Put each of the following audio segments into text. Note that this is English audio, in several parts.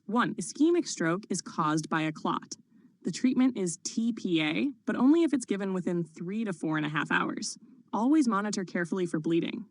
1. Ischemic stroke is caused by a clot. The treatment is TPA, but only if it's given within 3 to 4.5 hours. Always monitor carefully for bleeding.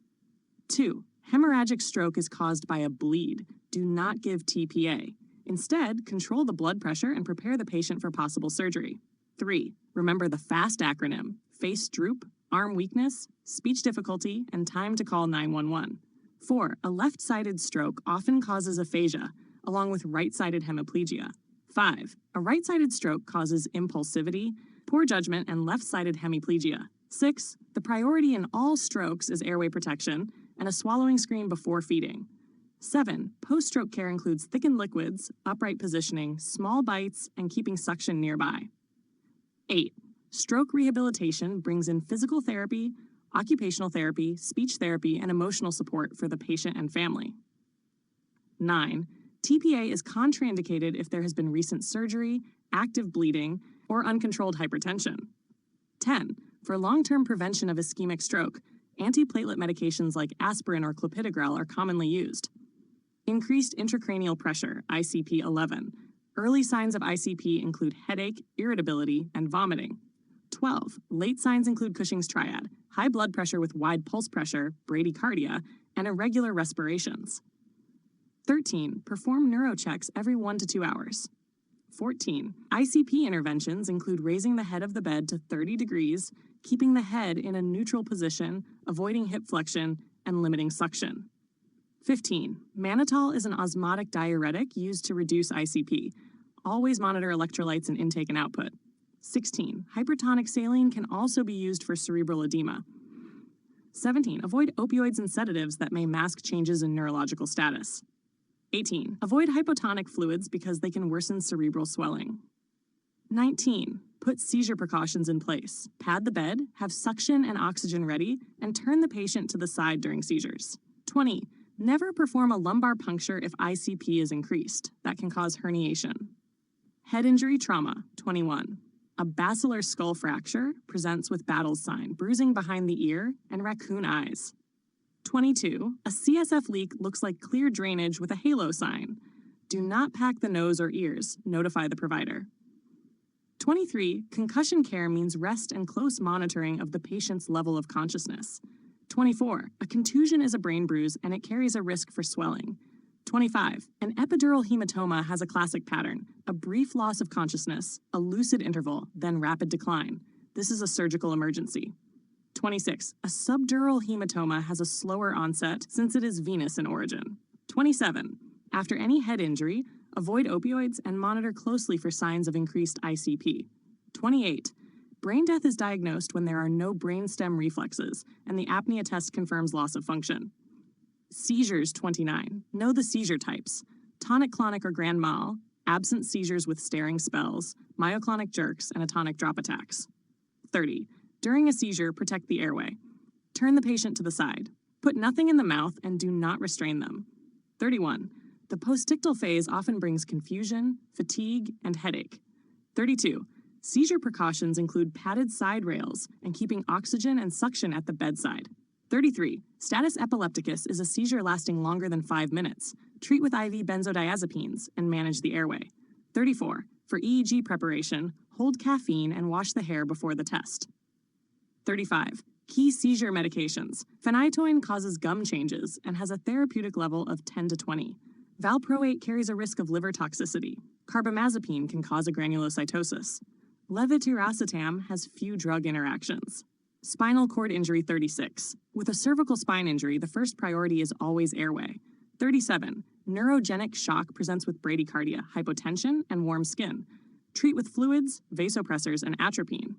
2. Hemorrhagic stroke is caused by a bleed. Do not give TPA. Instead, control the blood pressure and prepare the patient for possible surgery. 3. Remember the FAST acronym: face droop, arm weakness, speech difficulty, and time to call 911. 4. A left-sided stroke often causes aphasia, along with right-sided hemiplegia. 5. A right-sided stroke causes impulsivity, poor judgment, and left-sided hemiplegia. 6. The priority in all strokes is airway protection and a swallowing screen before feeding. 7. Post-stroke care includes thickened liquids, upright positioning, small bites, and keeping suction nearby. 8. Stroke rehabilitation brings in physical therapy, occupational therapy, speech therapy, and emotional support for the patient and family. 9. TPA is contraindicated if there has been recent surgery, active bleeding, or uncontrolled hypertension. 10. For long-term prevention of ischemic stroke, antiplatelet medications like aspirin or clopidogrel are commonly used. Increased intracranial pressure, ICP-11. Early signs of ICP include headache, irritability, and vomiting. 12. Late signs include Cushing's triad, high blood pressure with wide pulse pressure, bradycardia, and irregular respirations. 13. Perform neurochecks every 1 to 2 hours. 14. ICP interventions include raising the head of the bed to 30 degrees, keeping the head in a neutral position, avoiding hip flexion, and limiting suction. 15. Mannitol is an osmotic diuretic used to reduce ICP. Always monitor electrolytes and intake and output. 16. Hypertonic saline can also be used for cerebral edema. 17. Avoid opioids and sedatives that may mask changes in neurological status. 18. Avoid hypotonic fluids because they can worsen cerebral swelling. 19. Put seizure precautions in place. Pad the bed, have suction and oxygen ready, and turn the patient to the side during seizures. 20. Never perform a lumbar puncture if ICP is increased. That can cause herniation. Head injury trauma. 21. A basilar skull fracture presents with Battle's sign, bruising behind the ear, and raccoon eyes. 22. A CSF leak looks like clear drainage with a halo sign. Do not pack the nose or ears. Notify the provider. 23. Concussion care means rest and close monitoring of the patient's level of consciousness. 24. A contusion is a brain bruise and it carries a risk for swelling. 25. An epidural hematoma has a classic pattern: a brief loss of consciousness, a lucid interval, then rapid decline. This is a surgical emergency. 26. A subdural hematoma has a slower onset since it is venous in origin. 27. After any head injury, avoid opioids and monitor closely for signs of increased ICP. 28. Brain death is diagnosed when there are no brainstem reflexes, and the apnea test confirms loss of function. Seizures. 29. Know the seizure types: tonic-clonic or grand mal, absent seizures with staring spells, myoclonic jerks, and atonic drop attacks. 30. During a seizure, protect the airway. Turn the patient to the side. Put nothing in the mouth and do not restrain them. 31. The postictal phase often brings confusion, fatigue, and headache. 32. Seizure precautions include padded side rails and keeping oxygen and suction at the bedside. 33. Status epilepticus is a seizure lasting longer than 5 minutes. Treat with IV benzodiazepines and manage the airway. 34. For EEG preparation, hold caffeine and wash the hair before the test. 35. Key seizure medications. Phenytoin causes gum changes and has a therapeutic level of 10 to 20. Valproate carries a risk of liver toxicity. Carbamazepine can cause a granulocytosis. Levetiracetam has few drug interactions. Spinal cord injury. 36. With a cervical spine injury, the first priority is always airway. 37. Neurogenic shock presents with bradycardia, hypotension, and warm skin. Treat with fluids, vasopressors, and atropine.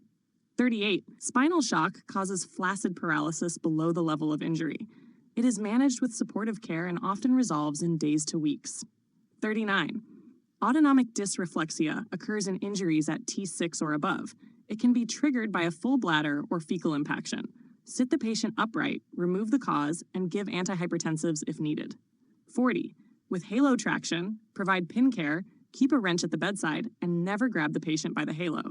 38. Spinal shock causes flaccid paralysis below the level of injury. It is managed with supportive care and often resolves in days to weeks. 39. Autonomic dysreflexia occurs in injuries at T6 or above. It can be triggered by a full bladder or fecal impaction. Sit the patient upright, remove the cause, and give antihypertensives if needed. 40. With halo traction, provide pin care, keep a wrench at the bedside, and never grab the patient by the halo.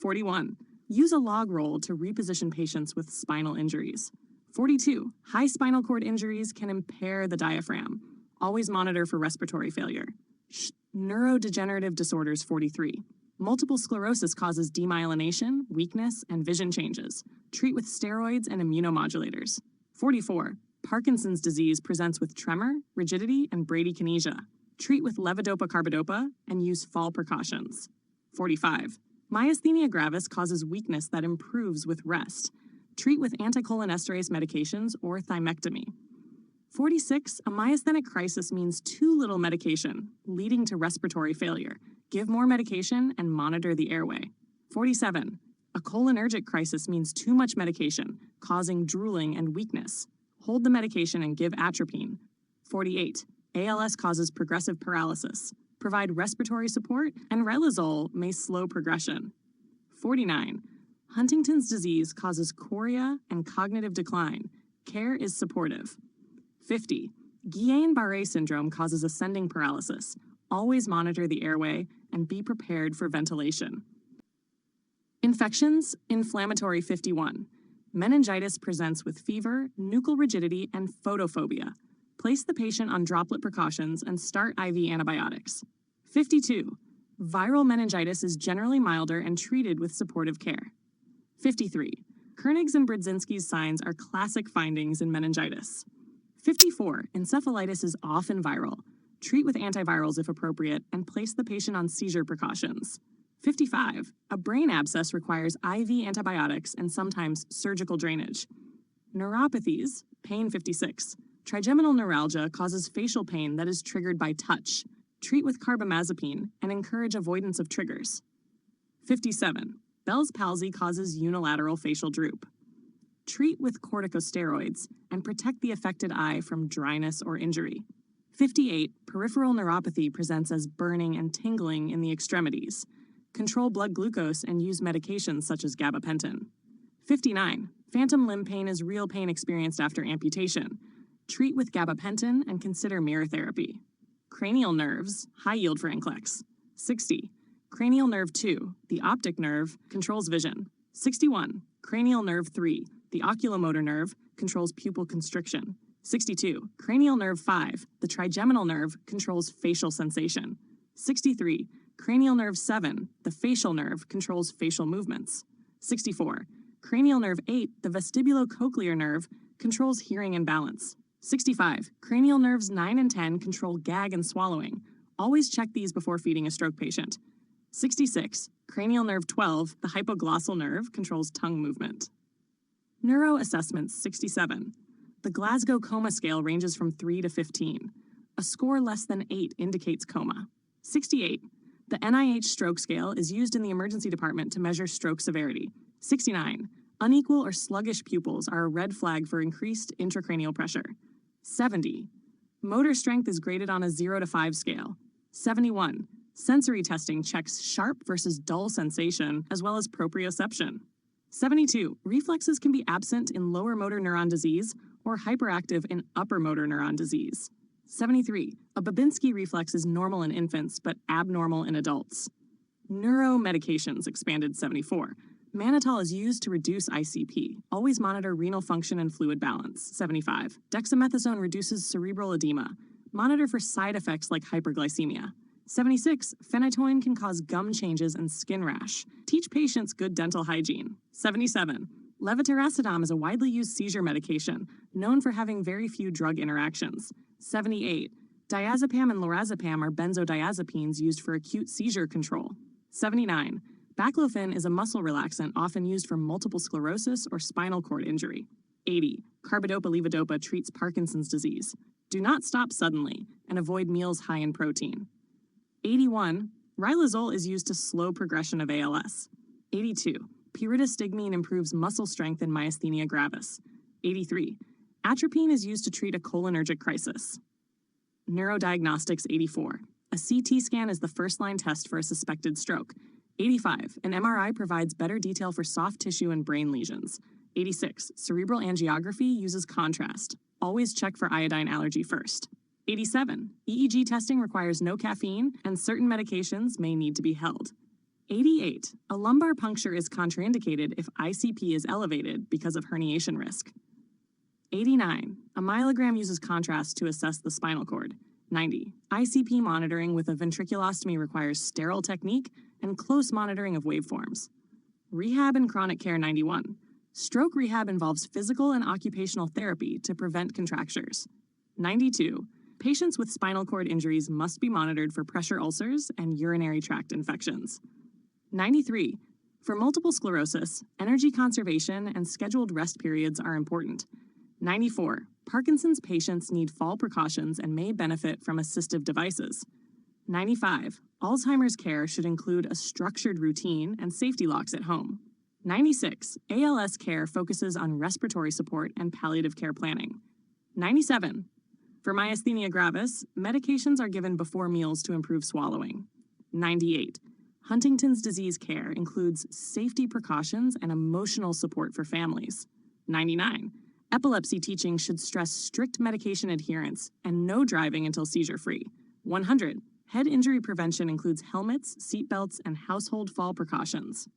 41. Use a log roll to reposition patients with spinal injuries. 42. High spinal cord injuries can impair the diaphragm. Always monitor for respiratory failure. Neurodegenerative disorders 43. Multiple sclerosis causes demyelination, weakness, and vision changes. Treat with steroids and immunomodulators. 44. Parkinson's disease presents with tremor, rigidity, and bradykinesia. Treat with levodopa-carbidopa and use fall precautions. 45. Myasthenia gravis causes weakness that improves with rest. Treat with anticholinesterase medications or thymectomy. 46. A myasthenic crisis means too little medication, leading to respiratory failure. Give more medication and monitor the airway. 47. A cholinergic crisis means too much medication, causing drooling and weakness. Hold the medication and give atropine. 48. ALS causes progressive paralysis. Provide respiratory support, and riluzole may slow progression. 49. Huntington's disease causes chorea and cognitive decline. Care is supportive. 50. Guillain-Barré syndrome causes ascending paralysis. Always monitor the airway and be prepared for ventilation. Infections, inflammatory 51. Meningitis presents with fever, nuchal rigidity, and photophobia. Place the patient on droplet precautions and start IV antibiotics. 52. Viral meningitis is generally milder and treated with supportive care. 53. Koenig's and Brudzinski's signs are classic findings in meningitis. 54. Encephalitis is often viral. Treat with antivirals if appropriate, and place the patient on seizure precautions. 55. A brain abscess requires IV antibiotics and sometimes surgical drainage. Neuropathies, pain 56. Trigeminal neuralgia causes facial pain that is triggered by touch. Treat with carbamazepine and encourage avoidance of triggers. 57. Bell's palsy causes unilateral facial droop. Treat with corticosteroids and protect the affected eye from dryness or injury. 58. Peripheral neuropathy presents as burning and tingling in the extremities. Control blood glucose and use medications such as gabapentin. 59. Phantom limb pain is real pain experienced after amputation. Treat with gabapentin and consider mirror therapy. Cranial nerves, high yield for NCLEX. 60. Cranial nerve 2, the optic nerve, controls vision. 61. Cranial nerve 3, the oculomotor nerve, controls pupil constriction. 62. Cranial nerve 5, the trigeminal nerve, controls facial sensation. 63. Cranial nerve 7, the facial nerve, controls facial movements. 64. Cranial nerve 8, the vestibulocochlear nerve, controls hearing and balance. 65. Cranial nerves 9 and 10 control gag and swallowing. Always check these before feeding a stroke patient. 66. Cranial nerve 12, the hypoglossal nerve, controls tongue movement. Neuro assessments 67. The Glasgow Coma Scale ranges from 3 to 15. A score less than 8 indicates coma. 68. The NIH Stroke Scale is used in the emergency department to measure stroke severity. 69. Unequal or sluggish pupils are a red flag for increased intracranial pressure. 70. Motor strength is graded on a 0 to 5 scale. 71. Sensory testing checks sharp versus dull sensation, as well as proprioception. 72. Reflexes can be absent in lower motor neuron disease or hyperactive in upper motor neuron disease. 73. A Babinski reflex is normal in infants, but abnormal in adults. Neuro medications expanded 74. Mannitol is used to reduce ICP. Always monitor renal function and fluid balance. 75. Dexamethasone reduces cerebral edema. Monitor for side effects like hyperglycemia. 76. Phenytoin can cause gum changes and skin rash. Teach patients good dental hygiene. 77. Levetiracetam is a widely used seizure medication, known for having very few drug interactions. 78. Diazepam and lorazepam are benzodiazepines used for acute seizure control. 79. Baclofen is a muscle relaxant often used for multiple sclerosis or spinal cord injury. 80. Carbidopa-levodopa treats Parkinson's disease. Do not stop suddenly and avoid meals high in protein. 81. Riluzole is used to slow progression of ALS. 82. Pyridostigmine improves muscle strength in myasthenia gravis. 83. Atropine is used to treat a cholinergic crisis. Neurodiagnostics 84. A CT scan is the first-line test for a suspected stroke. 85. An MRI provides better detail for soft tissue and brain lesions. 86. Cerebral angiography uses contrast. Always check for iodine allergy first. 87. EEG testing requires no caffeine, and certain medications may need to be held. 88. A lumbar puncture is contraindicated if ICP is elevated because of herniation risk. 89. A myelogram uses contrast to assess the spinal cord. 90. ICP monitoring with a ventriculostomy requires sterile technique and close monitoring of waveforms. Rehab and chronic care 91. Stroke rehab involves physical and occupational therapy to prevent contractures. 92. Patients with spinal cord injuries must be monitored for pressure ulcers and urinary tract infections. 93. For multiple sclerosis, energy conservation and scheduled rest periods are important. 94. Parkinson's patients need fall precautions and may benefit from assistive devices. 95. Alzheimer's care should include a structured routine and safety locks at home. 96. ALS care focuses on respiratory support and palliative care planning. 97. For myasthenia gravis, medications are given before meals to improve swallowing. 98. Huntington's disease care includes safety precautions and emotional support for families. 99. Epilepsy teaching should stress strict medication adherence and no driving until seizure-free. 100. Head injury prevention includes helmets, seatbelts, and household fall precautions.